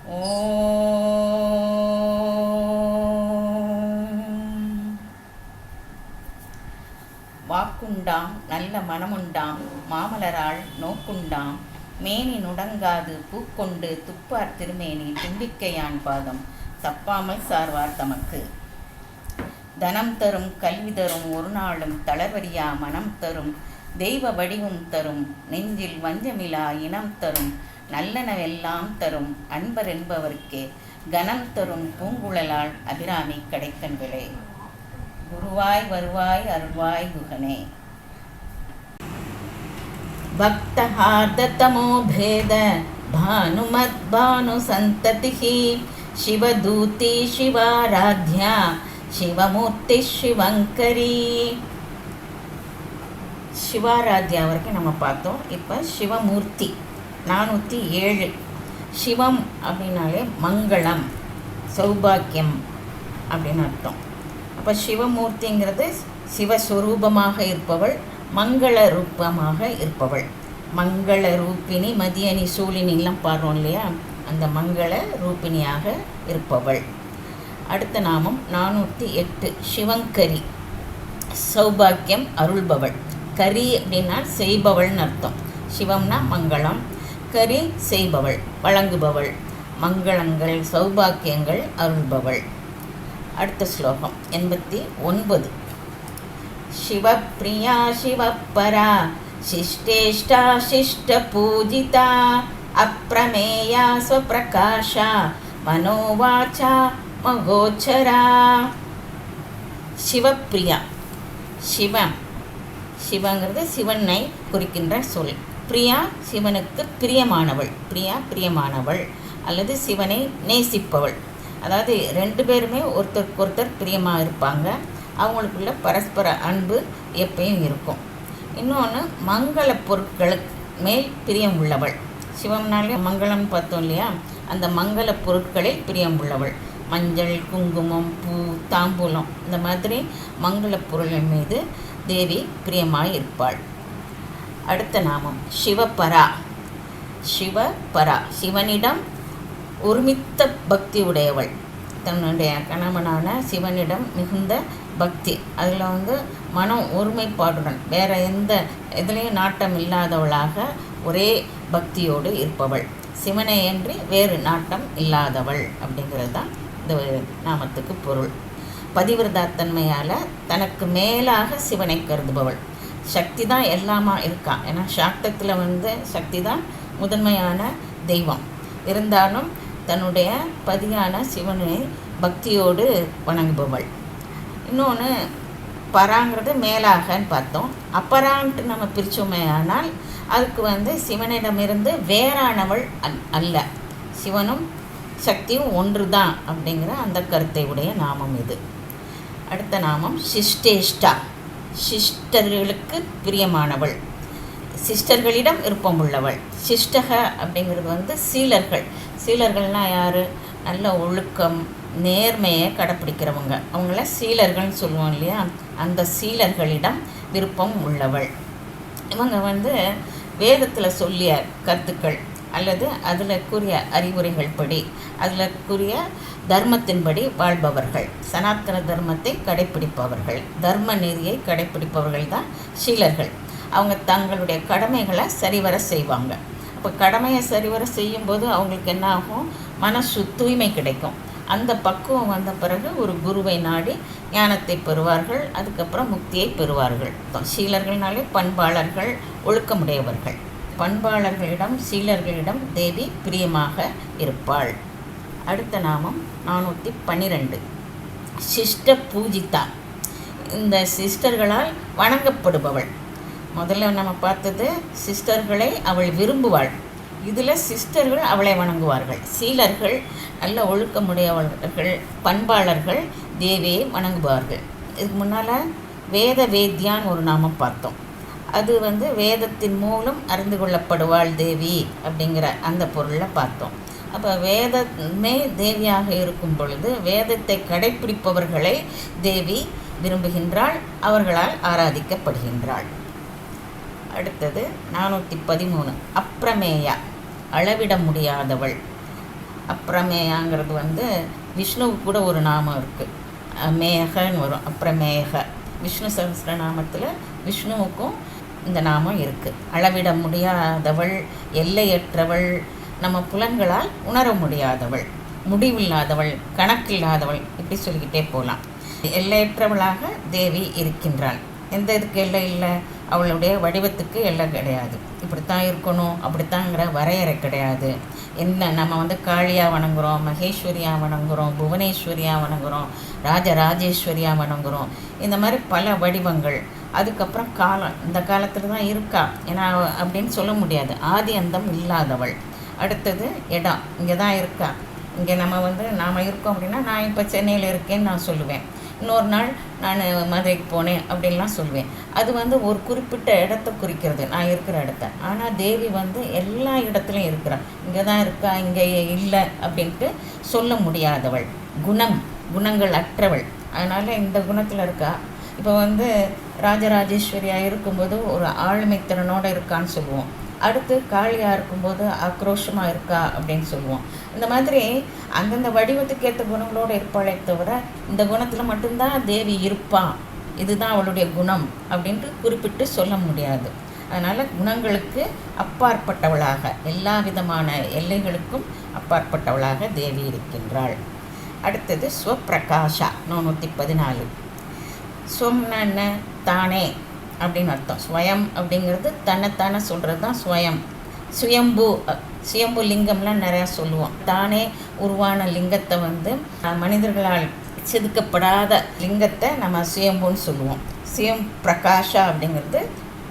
ஓம். வாக்குண்டாம் நல்ல மனமுண்டாம் மாமலராள் நோக்குண்டாம் மேனி நுடங்காது பூக்கொண்டு துப்பார் திருமேனி தும்பிக்கையான் பாதம் தப்பாமல் சார்வார் தமக்கு. தனம் தரும் கல்வி தரும் ஒரு நாளும் தளர்வரியா மனம் தரும் தெய்வ வடிவும் தரும் நெஞ்சில் வஞ்சமிலா இனம் தரும் நல்லனவெல்லாம் தரும் அன்பர் என்பவர்க்கே கனம் தரும் பூங்குழலால் அபிராமி கடைக்கண்களே. குருவாய் வருவாய் அருள்வாய் குகனே. பக்தஹார்ததமோ பேத பானுமத் பானு சந்ததிஹி சிவதூதி சிவாராத்யா சிவமூர்த்தி சிவங்கரி. சிவாராத்யா வரைக்கும் நம்ம பார்த்தோம். இப்போ சிவமூர்த்தி 407. சிவம் அப்படின்னாலே மங்களம் சௌபாக்கியம் அப்படின்னு அர்த்தம். அப்போ சிவமூர்த்திங்கிறது சிவஸ்வரூபமாக இருப்பவள், மங்கள ரூபமாக இருப்பவள். மங்கள ரூபிணி மதியணி சூழினிலாம் பாடுறோம் இல்லையா, அந்த மங்கள ரூபிணியாக இருப்பவள். அடுத்த நாமம் 408 சிவங்கரி, சௌபாக்கியம் அருள்பவள். கரி அப்படின்னா செய்பவள்னு அர்த்தம். சிவம்னா மங்களம், கரி செய்பவள் வழங்குபவள், மங்களங்கள் சௌபாக்கியங்கள் அருள்பவள். அடுத்த ஸ்லோகம் 89. சிவப்பிரியா சிவப்பரா சிஷ்டேஷ்டா சிஷ்ட பூஜிதா அப்ரமேயா ஸ்வப்ரகாஷா மனோவாச்சா மகோச்சரா. சிவப்பிரியா, சிவம் சிவங்கிறது சிவனை குறிக்கின்ற சொல். பிரியா சிவனுக்கு பிரியமானவள், பிரியா பிரியமானவள் அல்லது சிவனை நேசிப்பவள். அதாவது 2 பேருமே ஒருத்தருக்கு ஒருத்தர் பிரியமாக இருப்பாங்க. அவங்களுக்குள்ள பரஸ்பர அன்பு எப்பயும் இருக்கும். இன்னொன்று மங்கள பொருட்களுக்கு மேல் பிரியம் உள்ளவள். சிவம்னாலே மங்களம்னு பார்த்தோம் இல்லையா, அந்த மங்கள பொருட்களில் பிரியம் உள்ளவள். மஞ்சள் குங்குமம் பூ தாம்பூலம் இந்த மாதிரி மங்கள பொருள்கள் மீது தேவி பிரியமாய் இருப்பாள். அடுத்த நாமம் சிவபரா. சிவபரா சிவனிடம் ஒருமித்த பக்தி உடையவள். தன்னுடைய கணவனான சிவனிடம் மிகுந்த பக்தி, அதில் மனம் ஒருமைப்பாடுடன் வேறு எந்த இதுலேயும் நாட்டம் இல்லாதவளாக ஒரே பக்தியோடு இருப்பவள். சிவனை என்று வேறு நாட்டம் இல்லாதவள் அப்படிங்கிறது தான் இந்த நாமத்துக்கு பொருள். பதிவிரதாத்தன்மையால் தனக்கு மேலாக சிவனை கருதுபவள். சக்தி தான் எல்லாமா இருக்கான். ஏன்னா சாக்தத்தில் சக்தி தான் முதன்மையான தெய்வம். இருந்தாலும் தன்னுடைய பதியான சிவனை பக்தியோடு வணங்குபவள். இன்னொன்று பராங்கிறது மேலாகன்னு பார்த்தோம். அப்பரான்ட்டு நம்ம பிரித்தோமே ஆனால் அதுக்கு சிவனிடமிருந்து வேறானவள் அல்ல, சிவனும் சக்தியும் ஒன்று தான் அப்படிங்கிற அந்த கருத்தை உடைய நாமம் இது. அடுத்த நாமம் சிஷ்டேஷ்டா, சிஸ்டர்களுக்கு பிரியமானவள், சிஸ்டர்களிடம் விருப்பம் உள்ளவள். சிஷ்டக அப்படிங்கிறது சீலர்கள். சீலர்கள்னால் யார்? நல்ல ஒழுக்கம் நேர்மையை கடைப்பிடிக்கிறவங்க, அவங்கள சீலர்கள்னு சொல்லுவோம் இல்லையா, அந்த சீலர்களிடம் விருப்பம் உள்ளவள். இவங்க வேதத்தில் சொல்லிய கருத்துக்கள் அல்லது அதில் கூறிய அறிவுரைகள் படி, அதில் கூறிய தர்மத்தின்படி வாழ்பவர்கள், சனாத்தன தர்மத்தை கடைப்பிடிப்பவர்கள், தர்ம நெறியை கடைப்பிடிப்பவர்கள் தான் சீலர்கள். அவங்க தங்களுடைய கடமைகளை சரிவர செய்வாங்க. அப்போ கடமையை சரிவர செய்யும்போது அவங்களுக்கு என்ன ஆகும்? மனசு தூய்மை கிடைக்கும். அந்த பக்குவம் வந்த பிறகு ஒரு குருவை நாடி ஞானத்தை பெறுவார்கள். அதுக்கப்புறம் முக்தியை பெறுவார்கள். சீலர்கள்னாலே பண்பாளர்கள், ஒழுக்கமுடையவர்கள். பண்பாளர்களிடம் சீலர்களிடம் தேவி பிரியமாக இருப்பாள். அடுத்த நாமம் 412 சிஷ்ட பூஜிதா. இந்த சிஸ்டர்களால் வணங்கப்படுபவள். முதல்ல நம்ம பார்த்தது சிஸ்டர்களை அவள் விரும்புவாள். இதில் சிஸ்டர்கள் அவளை வணங்குவார்கள். சீலர்கள் நல்ல ஒழுக்கமுடையவர்கள், பண்பாளர்கள் தேவியை வணங்குவார்கள். இதுக்கு முன்னால் வேத வேத்யான்னு ஒரு நாமம் பார்த்தோம். அது வேதத்தின் மூலம் அறிந்து கொள்ளப்படுவாள் தேவி அப்படிங்கிற அந்த பொருளில் பார்த்தோம். அப்போ வேதமே தேவியாக இருக்கும் பொழுது வேதத்தை கடைப்பிடிப்பவர்களை தேவி விரும்புகின்றாள், அவர்களால் ஆராதிக்கப்படுகின்றாள். அடுத்தது 413 அப்ரமேயா, அளவிட முடியாதவள். அப்ரமேயாங்கிறது வந்து விஷ்ணுவுக்கு கூட ஒரு நாமம் இருக்குது, மேகன்னு வரும், அப்ரமேக. விஷ்ணு சஹஸ்ரநாமத்தில் விஷ்ணுவுக்கும் இந்த நாமம் இருக்குது. அளவிட முடியாதவள், எல்லையற்றவள், நம்ம புலன்களால் உணர முடியாதவள், முடிவில்லாதவள், கணக்கில்லாதவள், இப்படி சொல்லிக்கிட்டே போகலாம். எல்லையற்றவளாக தேவி இருக்கின்றாள். எந்த இதுக்கு எல்லை இல்லை? அவளுடைய வடிவத்துக்கு எல்லை கிடையாது. இப்படித்தான் இருக்கணும் அப்படித்தாங்கிற வரையறை கிடையாது. என்ன நம்ம வந்து காளியாக வணங்குகிறோம், மகேஸ்வரியாக வணங்குகிறோம், புவனேஸ்வரியாக வணங்குகிறோம், ராஜராஜேஸ்வரியாக வணங்குகிறோம். இந்த மாதிரி பல வடிவங்கள். அதுக்கப்புறம் காலம், இந்த காலத்தில் தான் இருக்கா ஏன்னா அப்படின்னு சொல்ல முடியாது. ஆதி அந்தம் இல்லாதவள். அடுத்தது இடம், இங்கே தான் இருக்கா. இங்கே நம்ம வந்து நாம் இருக்கோம் அப்படின்னா, நான் இப்போ சென்னையில் இருக்கேன்னு நான் சொல்லுவேன். இன்னொரு நாள் நான் மதுரைக்கு போனேன் அப்படின்லாம் சொல்லுவேன். அது வந்து ஒரு குறிப்பிட்ட இடத்த குறிக்கிறது, நான் இருக்கிற இடத்த. ஆனால் தேவி வந்து எல்லா இடத்துலையும் இருக்கிறாள். இங்கே தான் இருக்கா, இங்கே இல்லை அப்படின்ட்டு சொல்ல முடியாதவள். குணங்கள் அற்றவள். அதனால் இந்த குணத்தில் இருக்கா. இப்போ வந்து ராஜராஜேஸ்வரியாக இருக்கும்போது ஒரு ஆளுமைத்திறனோடு இருக்கான்னு சொல்லுவோம். அடுத்து காளியாக இருக்கும்போது ஆக்ரோஷமாக இருக்கா அப்படின்னு சொல்லுவோம். இந்த மாதிரி அந்தந்த வடிவத்துக்கு ஏற்ற குணங்களோடு இருப்பாளே தவிர இந்த குணத்தில் மட்டும்தான் தேவி இருப்பான், இதுதான் அவளுடைய குணம் அப்படின்ட்டு குறிப்பிட்டு சொல்ல முடியாது. அதனால் குணங்களுக்கு அப்பாற்பட்டவளாக, எல்லா விதமான எல்லைகளுக்கும் அப்பாற்பட்டவளாக தேவி இருக்கின்றாள். அடுத்தது ஸ்வப்பிரகாஷா 414. ஸ்வம்னா என்ன? தானே அப்படின்னு அர்த்தம். ஸ்வயம் அப்படிங்கிறது தன்னைத்தானே சொல்கிறது தான் ஸ்வயம். சுயம்பு லிங்கம்லாம் நிறையா சொல்லுவோம். தானே உருவான லிங்கத்தை வந்து மனிதர்களால் செதுக்கப்படாத லிங்கத்தை நம்ம சுயம்புன்னு சொல்லுவோம். சுயம் பிரகாஷா அப்படிங்கிறது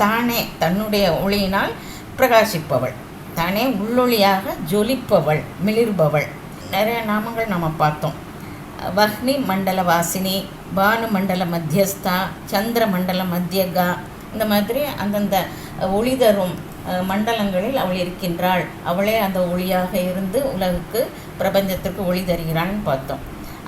தானே தன்னுடைய ஒளியினால் பிரகாசிப்பவள், தானே உள்ளொளியாக ஜொலிப்பவள், மிளிர்பவள். நிறைய நாமங்கள் நம்ம பார்த்தோம். வஹ்னி மண்டல வாசினி, பானு மண்டல மத்தியஸ்தா, சந்திர மண்டல மத்தியகா. இந்த மாதிரி அந்தந்த ஒளி தரும் மண்டலங்களில் அவள் இருக்கின்றாள். அவளே அந்த ஒளியாக இருந்து உலகுக்கு, பிரபஞ்சத்திற்கு ஒளி தருகிறான்னு பார்த்தோம்.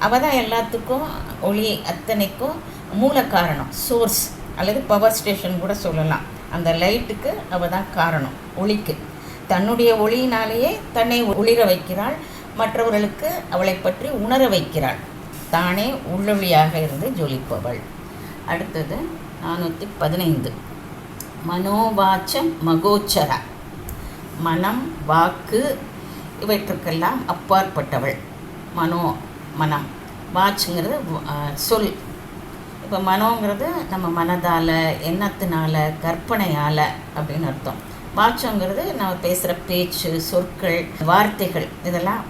அவள் தான் எல்லாத்துக்கும், ஒளி அத்தனைக்கும் மூல காரணம், சோர்ஸ் அல்லது பவர் ஸ்டேஷன் கூட சொல்லலாம். அந்த லைட்டுக்கு அவள் தான் காரணம், ஒளிக்கு. தன்னுடைய ஒளியினாலேயே தன்னை ஒளிர வைக்கிறாள், மற்றவர்களுக்கு அவளை பற்றி உணர வைக்கிறாள். தானே உள்ளொளியாக இருந்து ஜொலிப்பவள். அடுத்தது 415. மனோவாச்சம் மகோச்சர. மனம், வாக்கு இவற்றுக்கெல்லாம் அப்பாற்பட்டவள். மனம், வாச்சுங்கிறது சொல். இப்போ மனோங்கிறது நம்ம மனதால், எண்ணத்தினால, கற்பனையால் அப்படின்னு அர்த்தம். வாச்சங்கிறது நம்ம பேசுகிற பேச்சு, சொற்கள், வார்த்தைகள், இதெல்லாம்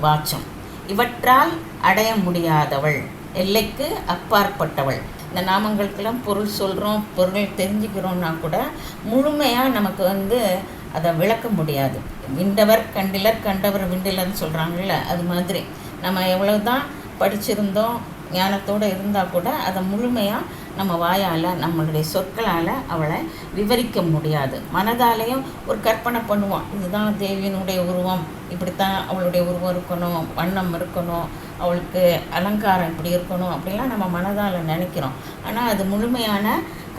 வாச்சம். இவற்றால் அடைய முடியாதவள், எல்லைக்கு அப்பாற்பட்டவள். இந்த நாமங்களுக்கெல்லாம் பொருள் சொல்கிறோம், பொருள் தெரிஞ்சுக்கிறோன்னா கூட முழுமையாக நமக்கு வந்து அதை விளக்க முடியாது. விண்டவர் கண்டிலர், கண்டவர் விண்டிலர்னு சொல்கிறாங்கல்ல, அது மாதிரி நம்ம எவ்வளோ தான் படிச்சிருந்தோம், ஞானத்தோடு இருந்தால் கூட அதை முழுமையாக நம்ம வாயால், நம்மளுடைய சொற்களால் அவளை விவரிக்க முடியாது. மனதாலேயும் ஒரு கற்பனை பண்ணுவோம், இதுதான் தேவியினுடைய உருவம், இப்படித்தான் அவளுடைய உருவம் இருக்கணும், வண்ணம் இருக்கணும், அவளுக்கு அலங்காரம் இப்படி இருக்கணும் அப்படிலாம் நம்ம மனதால் நினைக்கிறோம். ஆனால் அது முழுமையான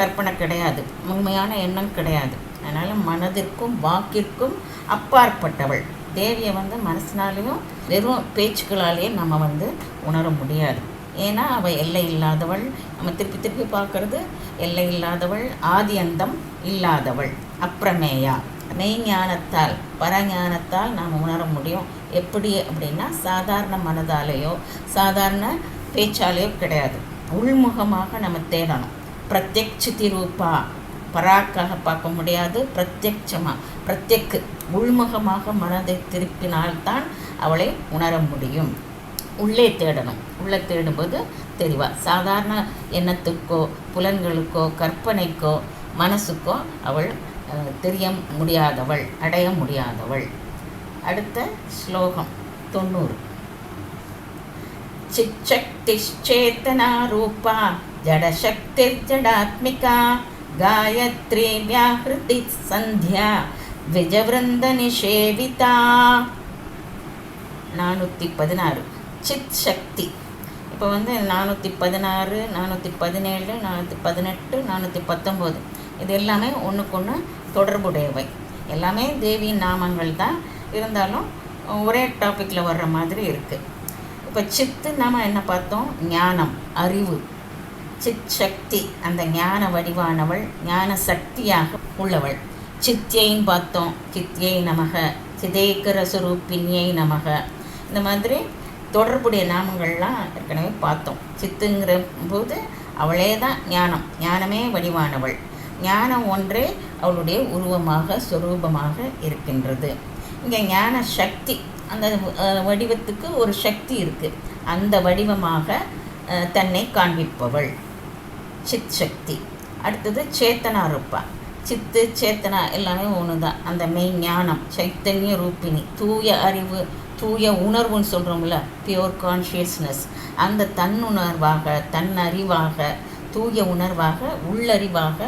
கற்பனை கிடையாது, முழுமையான எண்ணம் கிடையாது. அதனால் மனதிற்கும் வாக்கிற்கும் அப்பாற்பட்டவள் தேவியை வந்து மனசினாலேயும் வெறும் பேச்சுக்களாலேயே நம்ம வந்து உணர முடியாது. ஏன்னா அவள் எல்லை இல்லாதவள். நம்ம திருப்பி திருப்பி பார்க்குறது எல்லை இல்லாதவள், ஆதி அந்தம் இல்லாதவள், அப்ரமேயா. மெய்ஞானத்தால், பரஞானத்தால் நாம் உணர முடியும். எப்படி அப்படின்னா சாதாரண மனதாலேயோ சாதாரண பேச்சாலேயோ கிடையாது, உள்முகமாக நம்ம தேடணும். பிரத்யக்ஷிதி ரூபா, பராக்காக பார்க்க முடியாது, பிரத்யக்கு உள்முகமாக மனதை திருப்பினால்தான் அவளை உணர முடியும். உள்ளே தேடணும். உள்ளே தேடும்போது தெரிவா. சாதாரண எண்ணத்துக்கோ, புலன்களுக்கோ, கற்பனைக்கோ, மனசுக்கோ அவள் தெரிய முடியாதவள், அடைய முடியாதவள். அடுத்த ஸ்லோகம் 90. சிச்சக்திச்சேதனா ரூபா ஜடசக்திர் ஜடாத்மிகா காயத்ரி வியாஹ்ருதி சந்தியா விஜவிருந்த நிஷேவிதா. 416. சித் சக்தி. இப்போ வந்து 416, 417, 418, 419 இது எல்லாமே ஒன்றுக்கு ஒன்று தொடர்புடையவை. எல்லாமே தேவியின் நாமங்கள் தான். இருந்தாலும் ஒரே டாப்பிக்கில் வர்ற மாதிரி இருக்குது. இப்போ சித்து நாம் என்ன பார்த்தோம்? ஞானம், அறிவு. சித் சக்தி, அந்த ஞான வடிவானவள், ஞான சக்தியாக உள்ளவள். சித்தியைன்னு பார்த்தோம், சித்தியை நமக, சிதேக்கர சுரூப்பின்யை நமக. இந்த மாதிரி தொடர்புடைய நாமங்கள்லாம் ஏற்கனவே பார்த்தோம். சித்துங்கிற போது அவளே தான் ஞானம், ஞானமே வடிவானவள். ஞானம் ஒன்றே அவளுடைய உருவமாக சொரூபமாக இருக்கின்றது. இங்கே ஞான சக்தி, அந்த வடிவத்துக்கு ஒரு சக்தி இருக்குது, அந்த வடிவமாக தன்னை காண்பிப்பவள் சித் சக்தி. அடுத்தது சேத்தனா ரூபா. சித்து சேத்தனா எல்லாமே ஒன்று தான். அந்த மெய் ஞானம், சைத்தன்ய ரூபிணி, தூய அறிவு, தூய உணர்வுன்னு சொல்கிறோம்ல, பியோர் கான்ஷியஸ்னஸ். அந்த தன்னுணர்வாக, தன்னறிவாக, தூய உணர்வாக, உள்ளறிவாக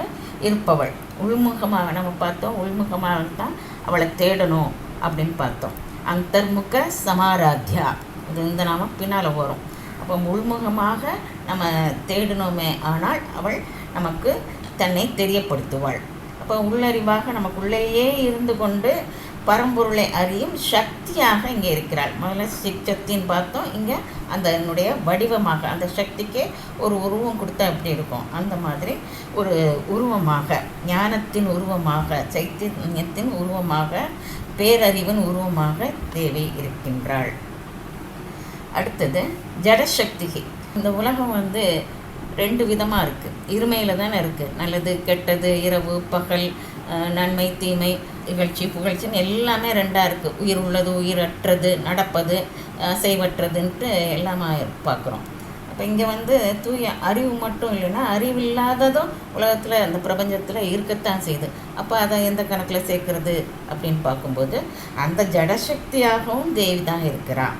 இருப்பவள். உள்முகமாக நம்ம பார்த்தோம், உள்முகமாக தான் அவளை தேடணும் அப்படின்னு பார்த்தோம். அந்தர்முக சமாராத்யா, இது இந்த நாம பின்னால் வரும். அப்போ உள்முகமாக நம்ம தேடணுமே ஆனால் அவள் நமக்கு தன்னை தெரியப்படுத்துவாள். அப்போ உள்ளறிவாக நமக்குள்ளேயே இருந்து கொண்டு பரம்பொருளை அறியும் சக்தியாக இங்கே இருக்கிறாள். முதல்ல சக்தின்னு பார்த்தோம், இங்கே அந்த என்னுடைய வடிவமாக, அந்த சக்திக்கே ஒரு உருவம் கொடுத்தா எப்படி இருக்கும், அந்த மாதிரி ஒரு உருவமாக, ஞானத்தின் உருவமாக, சைத்தன்யத்தின் உருவமாக, பேரறிவின் உருவமாக தேவி இருக்கின்றாள். அடுத்தது ஜடசக்தி. இந்த உலகம் ரெண்டு விதமாக இருக்குது, இருமையில் தானே இருக்குது. நல்லது கெட்டது, இரவு பகல், நன்மை தீமை, இகழ்ச்சி புகழ்ச்சின்னு எல்லாமே ரெண்டாக இருக்குது. உயிர் உள்ளது, உயிரற்றது, நடப்பது, அசைவற்றதுன்ட்டு எல்லாமே பார்க்குறோம். அப்போ இங்கே தூய அறிவு மட்டும் இல்லைன்னா அறிவில்லாததும் உலகத்தில், அந்த பிரபஞ்சத்தில் இருக்கத்தான் செய்யுது. அப்போ அதை எந்த கணக்கில் சேர்க்கறது அப்படின்னு பார்க்கும்போது அந்த ஜடசக்தியாகவும் தேவி தான் இருக்கிறாள்.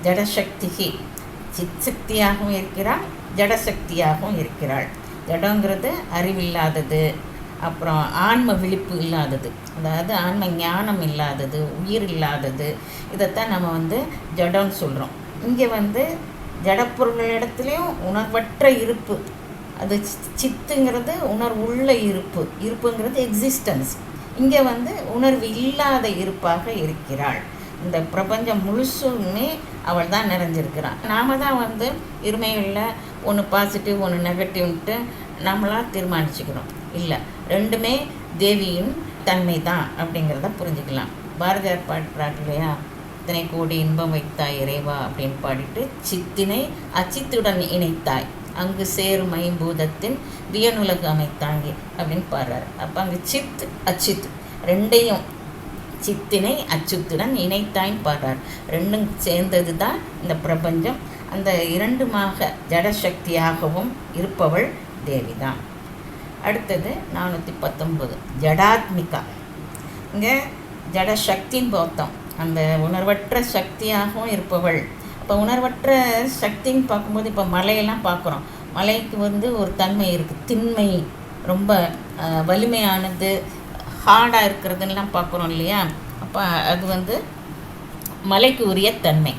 ஜடசக்தி சித் சக்தியாகவும் இருக்கிறாள், ஜடசக்தியாகவும் இருக்கிறாள். ஜடங்கிறது அறிவில்லாதது, அப்புறம் ஆன்ம விழிப்பு இல்லாதது, அதாவது ஆன்ம ஞானம் இல்லாதது, உயிர் இல்லாதது. இதைத்தான் நம்ம ஜடம்னு சொல்கிறோம். இங்கே ஜடப்பொருள்களிடத்துலேயும் உணர்வற்ற இருப்பு, அது சித்துங்கிறது உணர்வுள்ள இருப்பு, இருப்புங்கிறது எக்ஸிஸ்டன்ஸ். இங்கே உணர்வு இல்லாத இருப்பாக இருக்கிறாள். இந்த பிரபஞ்சம் முழுசுமே அவள் தான் நிறைஞ்சிருக்கிறான். நாம் தான் இருமைகளில் ஒன்று பாசிட்டிவ் ஒன்று நெகட்டிவ்ன்ட்டு நம்மளாக தீர்மானிச்சுக்கிறோம். இல்லை, ரெண்டுமே தேவியின் தன்மை தான் அப்படிங்கிறத புரிஞ்சுக்கலாம். பாரதியார் பாடுறாரு இல்லையா, இத்தனை கோடி இன்பம் வைத்தாய் இறைவா அப்படின்னு பாடிட்டு, சித்தினை அச்சித்துடன் இணைத்தாய், அங்கு சேரும் ஐம்பூதத்தின் வியனுலகு அமைத்தாங்கி அப்படின்னு பாடுறாரு. அப்போ அங்கே சித் அச்சித் ரெண்டையும், சித்தினை அச்சுத்துடன் இணைத்தாய்ன்னு பாடுறார். ரெண்டும் சேர்ந்தது தான் இந்த பிரபஞ்சம். அந்த இரண்டுமாக ஜடசக்தியாகவும் இருப்பவள் தேவி தான். அடுத்தது 419 ஜடாத்மிகா. இங்கே ஜடசக்தின்னு பார்த்தோம், அந்த உணர்வற்ற சக்தியாகவும் இருப்பவள். இப்போ உணர்வற்ற சக்தின்னு பார்க்கும்போது இப்போ மலையெல்லாம் பார்க்குறோம். மலைக்கு ஒரு தன்மை இருக்குது, திண்மை, ரொம்ப வலிமையானது, ஹார்டாக இருக்கிறதுலாம் பார்க்குறோம் இல்லையா. அப்போ அது மலைக்கு உரிய தன்மை.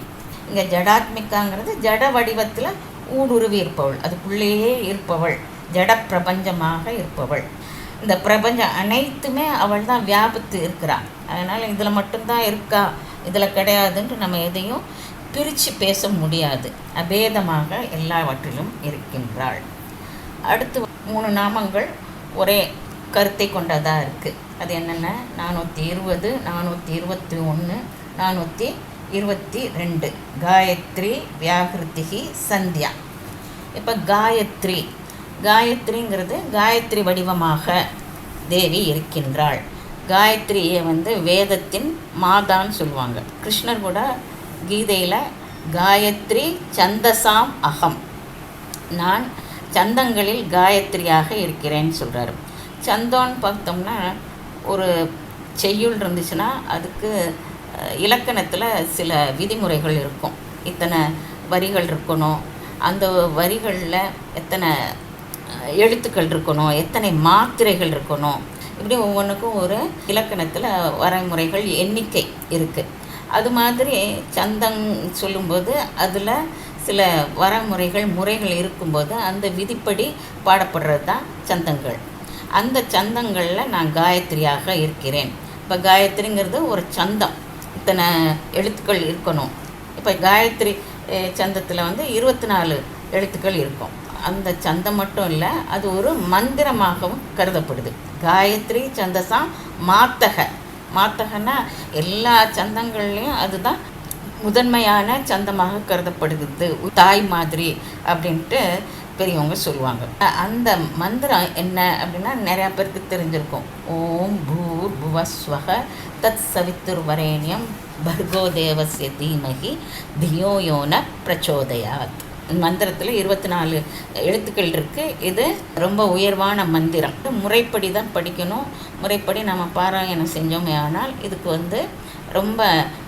இங்கே ஜடாத்மிக்காங்கிறது ஜட வடிவத்தில் ஊடுருவி இருப்பவள், அதுக்குள்ளேயே இருப்பவள், ஜட பிரபஞ்சமாக இருப்பவள். இந்த பிரபஞ்சம் அனைத்துமே அவள் தான் வியாபித்து இருக்கிறாள். அதனால் இதில் மட்டும்தான் இருக்கா, இதில் கிடையாதுன்ட்டு நம்ம எதையும் பிரித்து பேச முடியாது. அபேதமாக எல்லாவற்றிலும் இருக்கின்றாள். அடுத்து 3 நாமங்கள் ஒரே கருத்தை கொண்டதாக இருக்குது. அது என்னென்ன? 420, 421, 422. காயத்ரி, வியாகிருதிகி, சந்தியா. இப்போ காயத்ரிங்கிறது காயத்ரி வடிவமாக தேவி இருக்கின்றாள். காயத்ரியை வேதத்தின் மாதான்னு சொல்லுவாங்க. கிருஷ்ணர் கூட கீதையில் காயத்ரி சந்தசாம் அகம், நான் சந்தங்களில் காயத்ரியாக இருக்கிறேன்னு சொல்கிறாரு. சந்தோன்னு பார்த்தோம்னா ஒரு செய்யுள் இருந்துச்சுன்னா அதுக்கு இலக்கணத்தில் சில விதிமுறைகள் இருக்கும். இத்தனை வரிகள் இருக்கணும், அந்த வரிகளில் எத்தனை எழுத்துக்கள் இருக்கணும், எத்தனை மாத்திரைகள் இருக்கணும், இப்படி ஒவ்வொன்றுக்கும் ஒரு இலக்கணத்தில் வரைமுறைகள் எண்ணிக்கை இருக்குது. அது மாதிரி சந்தம் சொல்லும்போது அதில் சில வரைமுறைகள் முறைகள் இருக்கும்போது அந்த விதிப்படி பாடப்படுறது தான் சந்தங்கள். அந்த சந்தங்களில் நான் காயத்ரியாக இருக்கிறேன். இப்போ காயத்ரிங்கிறது ஒரு சந்தம், இத்தனை எழுத்துக்கள் இருக்கணும். இப்போ காயத்ரி சந்தத்தில் வந்து 24 எழுத்துக்கள் இருக்கும். அந்த சந்தம் மட்டும் இல்லை, அது ஒரு மந்திரமாகவும் கருதப்படுது. காயத்ரி சந்தசா மாத்தகன்னா எல்லா சந்தங்கள்லேயும் அதுதான் முதன்மையான சந்தமாக கருதப்படுகிறது, தாய் மாதிரி அப்படின்ட்டு பெரியவங்க சொல்லுவாங்க. அந்த மந்திரம் என்ன அப்படின்னா நிறையா பேருக்கு தெரிஞ்சிருக்கும். ஓம் பூர் புவஸ்வக தத் சவித்துர் வரேண்யம் பர்கோ தேவஸ்ய தீமகி தியோ யோன பிரச்சோதயாத். மந்திரத்தில் 24 எழுத்துக்கள் இருக்குது. இது ரொம்ப உயர்வான மந்திரம். முறைப்படி தான் படிக்கணும். முறைப்படி நம்ம பாராயணம் செஞ்சோமே ஆனால் இதுக்கு வந்து ரொம்ப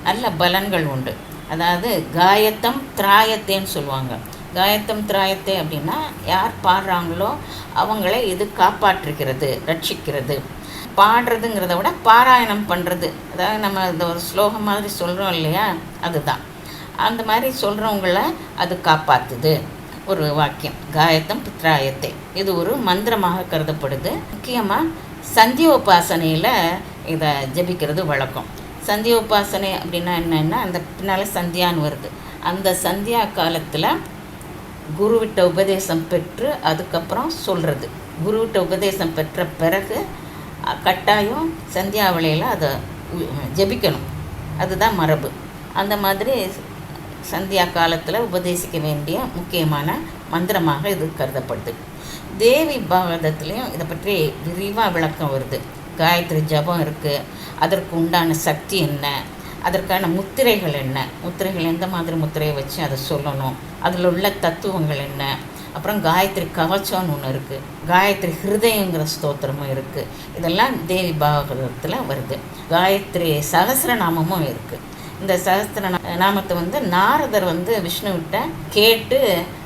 நல்ல பலன்கள் உண்டு. அதாவது காயத்தம் திராயத்தேன்னு சொல்லுவாங்க. காயத்தம் திராயத்தே அப்படின்னா யார் பாடுறாங்களோ அவங்கள இது காப்பாற்றுகிறது, ரட்சிக்கிறது. பாடுறதுங்கிறத விட பாராயணம் பண்ணுறது, அதாவது நம்ம இந்த ஒரு ஸ்லோகம் மாதிரி சொல்கிறோம் இல்லையா, அதுதான். அந்த மாதிரி சொல்கிறவங்கள அது காப்பாற்றுது. ஒரு வாக்கியம் காயத்தம் பித்ராயத்தை, இது ஒரு மந்திரமாக கருதப்படுது. முக்கியமாக சந்தியோபாசனையில் இதை ஜபிக்கிறது வழக்கம். சந்தியோபாசனை அப்படின்னா என்னென்னா, அந்த பின்னால் சந்தியான்னு வருது. அந்த சந்தியா காலத்தில் குருவிட்ட உபதேசம் பெற்று அதுக்கப்புறம் சொல்கிறது. குருவிட்ட உபதேசம் பெற்ற பிறகு கட்டாயம் சந்தியாவளையில் அதை ஜபிக்கணும். அதுதான் மரபு. அந்த மாதிரி சந்தியா காலத்தில் உபதேசிக்க வேண்டிய முக்கியமான மந்திரமாக இது கருதப்படுது. தேவி பாகவதத்துலேயும் இதை பற்றி விரிவாக விளக்கம் வருது. காயத்ரி ஜபம் இருக்குது, அதற்கு உண்டான சக்தி என்ன, அதற்கான முத்திரைகள் என்ன, முத்திரைகள் எந்த மாதிரி முத்திரையை வச்சு அதை சொல்லணும், அதில் உள்ள தத்துவங்கள் என்ன, அப்புறம் காயத்ரி கவச்சம்னு ஒன்று இருக்குது, காயத்ரி ஹிருதயங்கிற ஸ்தோத்திரமும் இருக்குது. இதெல்லாம் தேவி பாகவதத்தில் வருது. காயத்ரி சகஸ்ரநாமமும் இருக்குது. இந்த சகஸ்திர நாமத்தை வந்து நாரதர் வந்து விஷ்ணுவிட்ட கேட்டு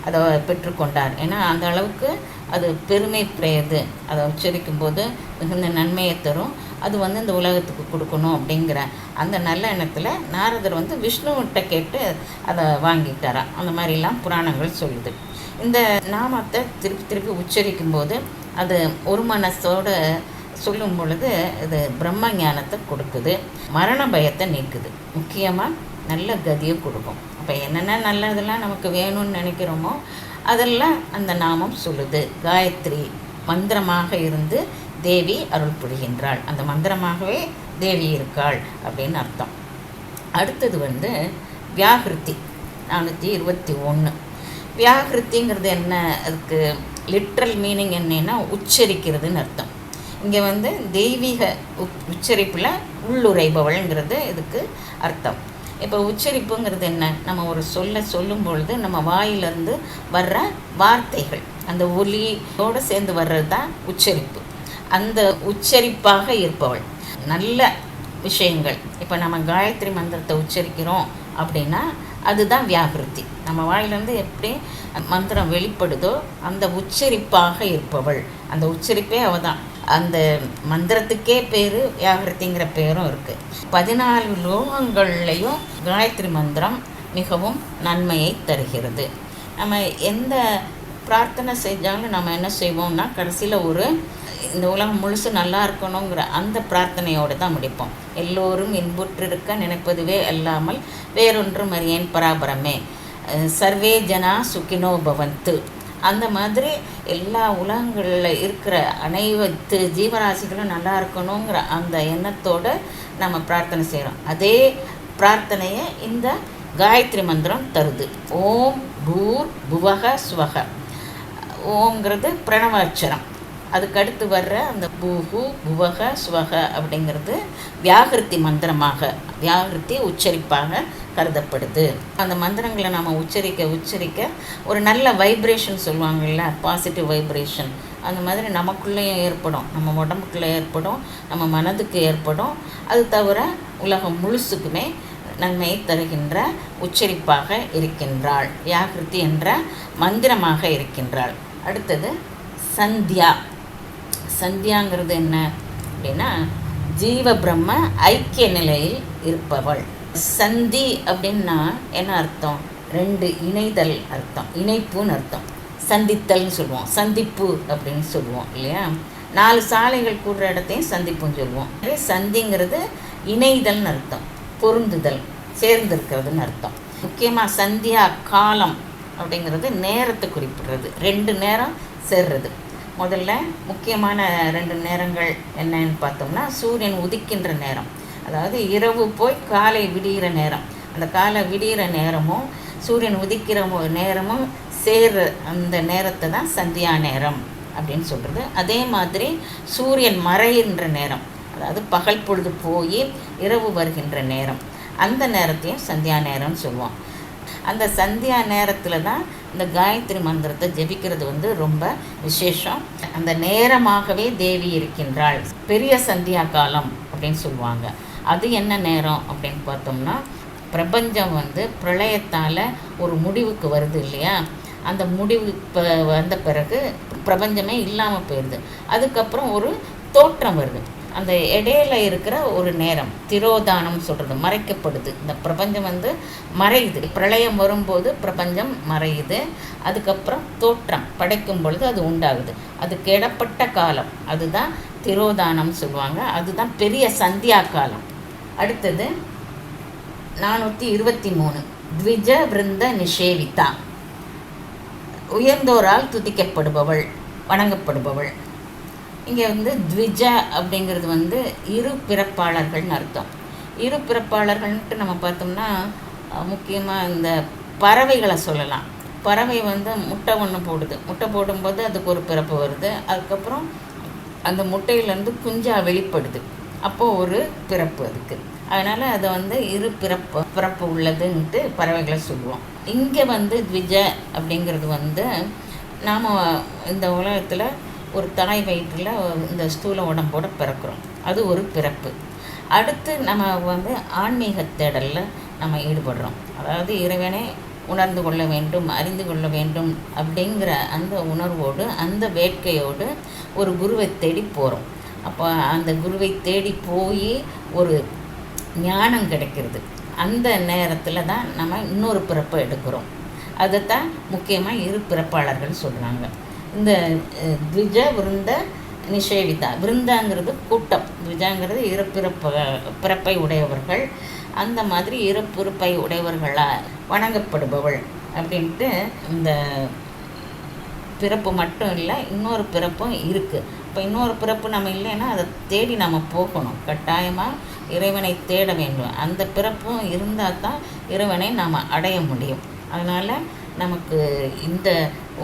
அதை பெற்றுக்கொண்டார். ஏன்னா அந்த அளவுக்கு அது பெருமை பெயது. அதை உச்சரிக்கும் போது மிகுந்த நன்மையை தரும். அது வந்து இந்த உலகத்துக்கு கொடுக்கணும் அப்படிங்கிற அந்த நல்ல எண்ணத்தில் நாரதர் வந்து விஷ்ணுவிட்ட கேட்டு அதை வாங்கிட்டாராம். அந்த மாதிரிலாம் புராணங்கள் சொல்லுது. இந்த நாமத்தை திருப்பி திருப்பி உச்சரிக்கும் போது அது ஒரு மனசோடு சொல்லும் பொழுது இது பிரம்ம ஞானத்தை கொடுக்குது, மரண பயத்தை நீக்குது, முக்கியமாக நல்ல கதியை கொடுக்கும். அப்போ என்னென்ன நல்லதெல்லாம் நமக்கு வேணும்னு நினைக்கிறோமோ அதெல்லாம் அந்த நாமம் சொல்லுது. காயத்ரி மந்திரமாக இருந்து தேவி அருள் புரிகின்றாள், அந்த மந்திரமாகவே தேவி இருக்காள் அப்படின்னு அர்த்தம். அடுத்தது வந்து வியாகிருதி 421. வியாகிருத்திங்கிறது என்ன, அதுக்கு லிட்ரல் மீனிங் என்னன்னா உச்சரிக்கிறதுன்னு அர்த்தம். இங்கே வந்து தெய்வீக உச்சரிப்பில் உள்ளுரைபவள்ங்கிறது இதுக்கு அர்த்தம். இப்போ உச்சரிப்புங்கிறது என்ன, நம்ம ஒரு சொல்லும் பொழுது நம்ம வாயிலிருந்து வர்ற வார்த்தைகள் அந்த ஒலியோடு சேர்ந்து வர்றது தான் உச்சரிப்பு. அந்த உச்சரிப்பாக இருப்பவள் நல்ல விஷயங்கள். இப்போ நம்ம காயத்ரி மந்திரத்தை உச்சரிக்கிறோம் அப்படின்னா அதுதான் வியாகிருதி. நம்ம வாயிலிருந்து எப்படி மந்திரம் வெளிப்படுதோ அந்த உச்சரிப்பாக இருப்பவள், அந்த உச்சரிப்பே அவள் தான். அந்த மந்திரத்துக்கே பேர் வியாகிருதிங்கிற பேரும் இருக்குது. 14 லோகங்கள்லேயும் காயத்ரி மந்திரம் மிகவும் நன்மையை தருகிறது. நம்ம எந்த பிரார்த்தனை செஞ்சாலும் நம்ம என்ன செய்வோம்னா கடைசியில் இந்த உலகம் முழுசு நல்லா இருக்கணுங்கிற அந்த பிரார்த்தனையோடு தான் முடிப்போம். எல்லோரும் இன்புற்றிருக்க நினைப்பதுவே அல்லாமல் வேறொன்றும் அறியேன் பராபரமே, சர்வே ஜனா சுகினோ பவந்து. அந்த மாதிரி எல்லா உலகங்களில் இருக்கிற அனைத்து ஜீவராசிகளும் நல்லா இருக்கணுங்கிற அந்த எண்ணத்தோடு நம்ம பிரார்த்தனை செய்கிறோம். அதே பிரார்த்தனையை இந்த காயத்ரி மந்திரம் தருது. ஓம் பூர் புவக ஸ்வக. ஓம்ங்கிறது பிரணவாட்சரம். அதுக்கடுத்து வர்ற அந்த பூஹு புவக ஸ்வக அப்படிங்கிறது வியாகிருதி மந்திரமாக, வியாகிருதி உச்சரிப்பாக கருதப்படுது. அந்த மந்திரங்களை நம்ம உச்சரிக்க ஒரு நல்ல வைப்ரேஷன் சொல்லுவாங்கள்ல, பாசிட்டிவ் வைப்ரேஷன், அந்த மாதிரி நமக்குள்ளேயும் ஏற்படும், நம்ம உடம்புக்குள்ளே ஏற்படும், நம்ம மனதுக்கு ஏற்படும். அது தவிர உலகம் முழுசுக்குமே நன்மையை தருகின்ற உச்சரிப்பாக இருக்கின்றாள், வியாகிருதி என்ற மந்திரமாக இருக்கின்றாள். அடுத்தது சந்தியா. சந்தியாங்கிறது என்ன அப்படின்னா ஜீவ பிரம்ம ஐக்கிய நிலையில் இருப்பவள். சந்தி அப்படின்னா என்ன அர்த்தம், 2 இணைதல் அர்த்தம், இணைப்புன்னு அர்த்தம். சந்தித்தல்னு சொல்லுவோம், சந்திப்பு அப்படின்னு சொல்லுவோம் இல்லையா. 4 சாலைகள் கூடுற இடத்தையும் சந்திப்புன்னு சொல்லுவோம். சந்திங்கிறது இணைதல்னு அர்த்தம். பொருந்துதல், சேர்ந்திருக்கிறதுன்னு அர்த்தம். முக்கியமாக சந்தியா காலம் அப்படிங்கிறது நேரத்தை குறிப்பிடுறது. 2 நேரம் சேர்றது. முதல்ல முக்கியமான 2 நேரங்கள் என்னன்னு பார்த்தோம்னா, சூரியன் உதிக்கின்ற நேரம், அதாவது இரவு போய் காலை விடிகிற நேரம். அந்த காலை விடிகிற நேரமும் சூரியன் உதிக்கிற நேரமும் சேர்ற அந்த நேரத்தை தான் சந்தியா நேரம் அப்படின்னு சொல்கிறது. அதே மாதிரி சூரியன் மறைகின்ற நேரம், அதாவது பகல் பொழுது போய் இரவு வருகின்ற நேரம், அந்த நேரத்தையும் சந்தியா நேரம்னு சொல்லுவோம். அந்த சந்தியா நேரத்தில் தான் இந்த காயத்ரி மந்திரத்தை ஜெபிக்கிறது ரொம்ப விசேஷம். அந்த நேரமாகவே தேவி இருக்கின்றாள். பெரிய சந்தியா காலம் அப்படின்னு சொல்லுவாங்க. அது என்ன நேரம் அப்படின்னு பார்த்தோம்னா, பிரபஞ்சம் பிரளயத்தால் ஒரு முடிவுக்கு வருது இல்லையா, அந்த முடிவு வந்த பிறகு பிரபஞ்சமே இல்லாமல் போயிடுது. அதுக்கப்புறம் ஒரு தோற்றம் வருது. அந்த இடையில இருக்கிற ஒரு நேரம் திரோதானம் சொல்கிறது, மறைக்கப்படுது. இந்த பிரபஞ்சம் மறையுது. பிரளயம் வரும்போது பிரபஞ்சம் மறையுது. அதுக்கப்புறம் தோற்றம் படைக்கும் பொழுது அது உண்டாகுது. அதுக்கு இடப்பட்ட காலம் அதுதான் திரோதானம் சொல்லுவாங்க. அதுதான் பெரிய சந்தியா காலம். அடுத்தது 423 த்விஜ விருந்த நிஷேவிதா, உயர்ந்தோரால் துதிக்கப்படுபவள், வணங்கப்படுபவள். இங்கே த்விஜ அப்படிங்கிறது இரு பிறப்பாளர்கள்னு அர்த்தம். இரு பிறப்பாளர்கள்ன்ட்டு நம்ம பார்த்தோம்னா முக்கியமாக இந்த பறவைகளை சொல்லலாம். பறவை முட்டை ஒன்று போடுது. முட்டை போடும்போது அதுக்கு ஒரு பிறப்பு வருது. அதுக்கப்புறம் அந்த முட்டையிலேருந்து குஞ்சா வெளிப்படுது. அப்போது ஒரு பிறப்பு அதுக்கு. அதனால் அதை இரு பிறப்பு உள்ளதுன்ட்டு பறவைகளை சொல்லுவோம். இங்கே த்விஜ அப்படிங்கிறது நாம் இந்த உலகத்தில் ஒரு தாய் வயிற்றில் இந்த ஸ்தூல உடம்போடு பிறக்கிறோம். அது ஒரு பிறப்பு. அடுத்து நம்ம ஆன்மீக தேடலில் நம்ம ஈடுபடுறோம். அதாவது இறைவனை உணர்ந்து கொள்ள வேண்டும், அறிந்து கொள்ள வேண்டும் அப்படிங்கிற அந்த உணர்வோடு, அந்த வேட்கையோடு ஒரு குருவை தேடி போகிறோம். அப்போ அந்த குருவை தேடி போய் ஒரு ஞானம் கிடைக்கிறது. அந்த நேரத்தில் தான் நம்ம இன்னொரு பிறப்பை எடுக்கிறோம். அதைத்தான் முக்கியமாக இரு பிறப்பாளர்கள் சொல்கிறாங்க. இந்த த்விஜ விருந்த நிஷேவிதா, விருந்தாங்கிறது கூட்டம், த்விஜாங்கிறது இரு பிறப்பை உடையவர்கள். அந்த மாதிரி இரு பிறப்பை உடையவர்களாக வணங்கப்படுபவள் அப்படின்ட்டு. இந்த பிறப்பு மட்டும் இல்லை, இன்னொரு பிறப்பும் இருக்குது. இப்போ இன்னொரு பிறப்பு நம்ம இல்லைன்னா அதை தேடி நம்ம போகணும். கட்டாயமாக இறைவனை தேட வேண்டும். அந்த பிறப்பும் இருந்தால் தான் இறைவனை நாம் அடைய முடியும். அதனால் நமக்கு இந்த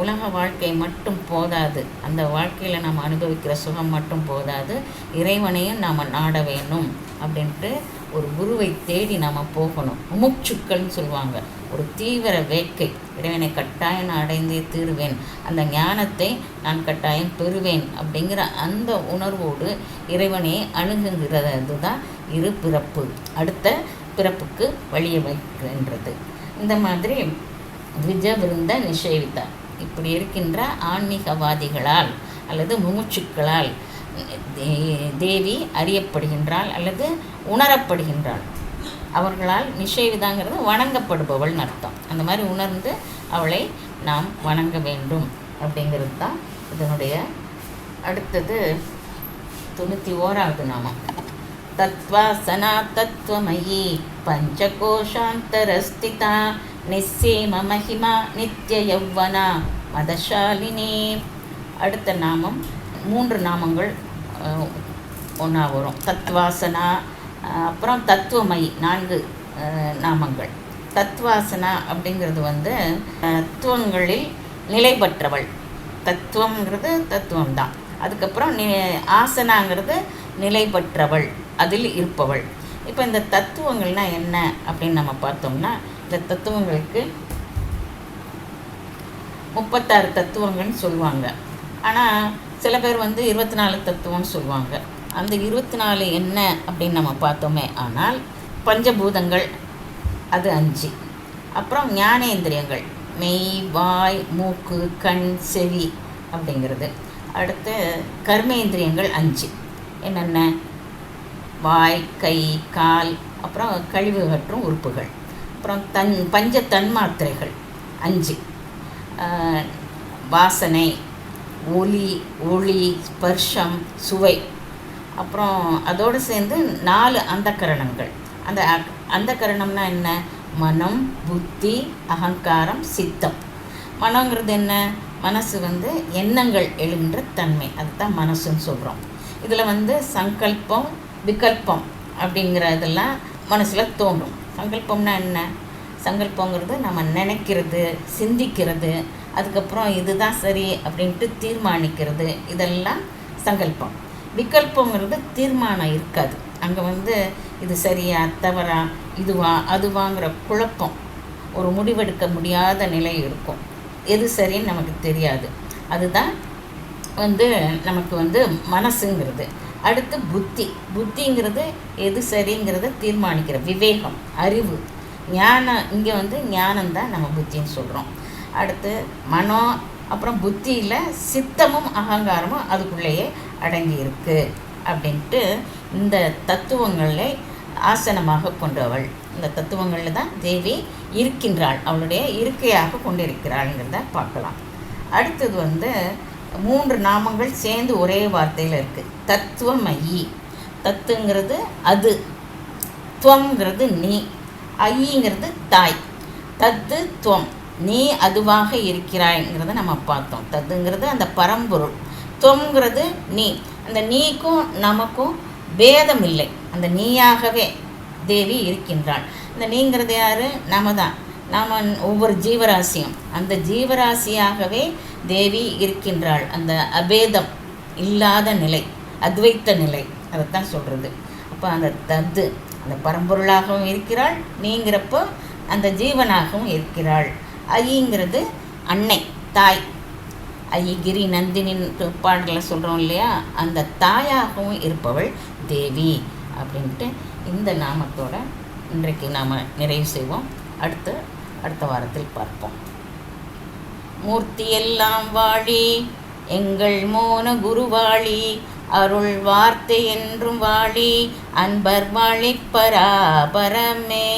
உலக வாழ்க்கை மட்டும் போதாது, அந்த வாழ்க்கையில் நாம் அனுபவிக்கிற சுகம் மட்டும் போதாது, இறைவனையும் நாம் நாட வேணும். அப்படின்ட்டு ஒரு குருவை தேடி நாம் போகணும். முமுட்சுக்கள்னு சொல்லுவாங்க. ஒரு தீவிர வேட்கை, இறைவனை கட்டாயம் நான் அடைந்தே தீருவேன், அந்த ஞானத்தை நான் கட்டாயம் பெறுவேன் அப்படிங்கிற அந்த உணர்வோடு இறைவனை அணுகுங்கிறது தான் இரு பிறப்பு, அடுத்த பிறப்புக்கு வழியை வைக்கின்றது. இந்த மாதிரி த்விஜ விருந்த நிஷேவிதா இப்படி இருக்கின்ற ஆன்மீகவாதிகளால் அல்லது முமுட்சுக்களால் தேவி அறியப்படுகின்றாள் அல்லது உணரப்படுகின்றாள். அவர்களால் நிஷேவிதாங்கிறது வணங்கப்படுபவள்னு அர்த்தம். அந்த மாதிரி உணர்ந்து அவளை நாம் வணங்க வேண்டும் அப்படிங்கிறது தான் இதனுடைய அடுத்தது 91வது நாமம். தத்வாசனா தத்துவமயி பஞ்சகோஷாந்தரஸ்திதா நிஸ்ஸீம மகிமா நித்ய யௌவனா மதசாலினி. அடுத்த நாமம் 3 நாமங்கள் ஒன்றா வரும். தத்வாசனா, அப்புறம் தத்துவமயி, 4 நாமங்கள். தத்வாசனா அப்படிங்கிறது தத்துவங்களில் நிலை பெற்றவள். தத்துவங்கிறது தத்துவம் தான். அதுக்கப்புறம் ஆசனாங்கிறது நிலை பெற்றவள், அதில் இருப்பவள். இப்போ இந்த தத்துவங்கள்னால் என்ன அப்படின்னு நம்ம பார்த்தோம்னா, இந்த தத்துவங்களுக்கு 36 தத்துவங்கள்னு சொல்லுவாங்க. ஆனால் சில பேர் 24 தத்துவம்னு சொல்லுவாங்க. அந்த 24 என்ன அப்படின்னு நம்ம பார்த்தோமே ஆனால், பஞ்சபூதங்கள் அது 5, அப்புறம் ஞானேந்திரியங்கள் மெய், வாய், மூக்கு, கண், செவி அப்படிங்கிறது. அடுத்து கர்மேந்திரியங்கள் 5 என்னென்ன? வாய், கை, கால், அப்புறம் கழிவு அகற்றும் உறுப்புகள், அப்புறம் பஞ்ச தன்மாத்திரைகள் 5, வாசனை, ஒலி, ஒளி, ஸ்பர்ஷம், சுவை, அப்புறம் அதோடு சேர்ந்து 4 அந்தக்கரணங்கள். அந்த அந்த கரணம்னா என்ன? மனம், புத்தி, அகங்காரம், சித்தம். மனங்கிறது என்ன? மனசு எண்ணங்கள் எழுகின்ற தன்மை, அதுதான் மனசுன்னு சொல்கிறோம். இதில் சங்கல்பம், விகல்பம் அப்படிங்கிற இதெல்லாம் மனசில் தோன்றும். சங்கல்பம்னா என்ன? சங்கல்பங்கிறது நம்ம நினைக்கிறது, சிந்திக்கிறது, அதுக்கப்புறம் இதுதான் சரி அப்படின்ட்டு தீர்மானிக்கிறது, இதெல்லாம் சங்கல்பம். விகல்பங்கிறது தீர்மானம் இருக்காது. அங்கே இது சரியா தவறா, இதுவா அதுவாங்கிற குழப்பம், ஒரு முடிவெடுக்க முடியாத நிலை இருக்கும். எது சரின்னு நமக்கு தெரியாது. அதுதான் நமக்கு மனசுங்கிறது. அடுத்து புத்தி. புத்திங்கிறது எது சரிங்கிறத தீர்மானிக்கிற விவேகம், அறிவு, ஞானம். இங்கே ஞானம்தான் நம்ம புத்தின்னு சொல்கிறோம். அடுத்து மனம், அப்புறம் புத்தியில் சித்தமும் அகங்காரமும் அதுக்குள்ளேயே அடங்கி இருக்கு அப்படின்ட்டு இந்த தத்துவங்களை ஆசனமாக கொண்டவள். இந்த தத்துவங்களில் தான் தேவி இருக்கின்றாள், அவளுடைய இருக்கையாக கொண்டிருக்கிறாள்ங்கிறத பார்க்கலாம். அடுத்தது 3 நாமங்கள் சேர்ந்து ஒரே வார்த்தையில் இருக்குது. தத்துவமயி. தத்துங்கிறது அது, துவங்கிறது நீ, ஐங்கிறது தாய். தத்து துவம், நீ அதுவாக இருக்கிறாய்ங்கிறத நம்ம பார்த்தோம். தத்துங்கிறது அந்த பரம்பொருள், துவங்கிறது நீ. அந்த நீக்கும் நமக்கும் பேதம் இல்லை, அந்த நீயாகவே தேவி இருக்கின்றாள். இந்த நீங்கிறது யார்? நாம தான். நாம் ஒவ்வொரு ஜீவராசியும் அந்த ஜீவராசியாகவே தேவி இருக்கின்றாள். அந்த அபேதம் இல்லாத நிலை, அத்வைத்த நிலை, அதைத்தான் சொல்கிறது. அப்போ அந்த தத்து அந்த பரம்பொருளாகவும் இருக்கிறாள், நீங்கிறப்போ அந்த ஜீவனாகவும் இருக்கிறாள். ஐங்கிறது அன்னை, தாய். ஐகிரி நந்தினின் பாடலில் சொல்கிறோம் இல்லையா, அந்த தாயாகவும் இருப்பவள் தேவி அப்படின்ட்டு இந்த நாமத்தோட இன்றைக்கு நாம் நிறைவு செய்வோம். அடுத்த வாரத்தில் பார்ப்போம். மூர்த்தி எல்லாம் வாழி, எங்கள் மோன குருவாளி, அருள் வார்த்தை என்றும் வாழி, அன்பர் வாழி பராபரமே.